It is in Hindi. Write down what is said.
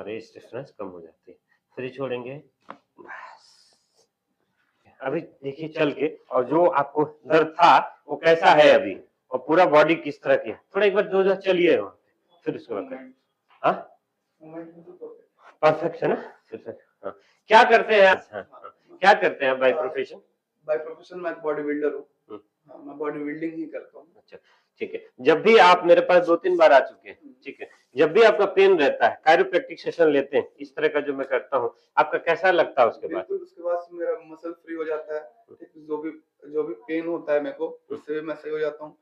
हमारी स्टिफनेस कम हो जाती है। फिर छोड़ेंगे, बस। अभी देखिए चल के, और जो आपको दर्द था वो कैसा है अभी, और पूरा बॉडी किस तरह की है, थोड़ा एक बार दो चलिए वहाँ पे, फिर उसके बाद हाँ परफेक्ट है ना। हाँ। क्या करते हैं आप? हाँ। क्या करते हैं बाय प्रोफेशन? बाय प्रोफेशन मैं बॉडी बिल्डर हूँ। मैं बॉडी बिल्डिंग ही करता हूँ। अच्छा, ठीक है। जब भी आप मेरे पास 2-3 बार आ चुके हैं, ठीक है, जब भी आपका पेन रहता है, कायरोप्रैक्टिक सेशन लेते हैं, इस तरह का जो मैं करता हूँ, आपका कैसा लगता है उसके बाद? बिल्कुल, उसके बाद मेरा मसल फ्री हो जाता है। जो भी पेन होता है मेरे को, उससे भी मैं सही हो जाता हूँ।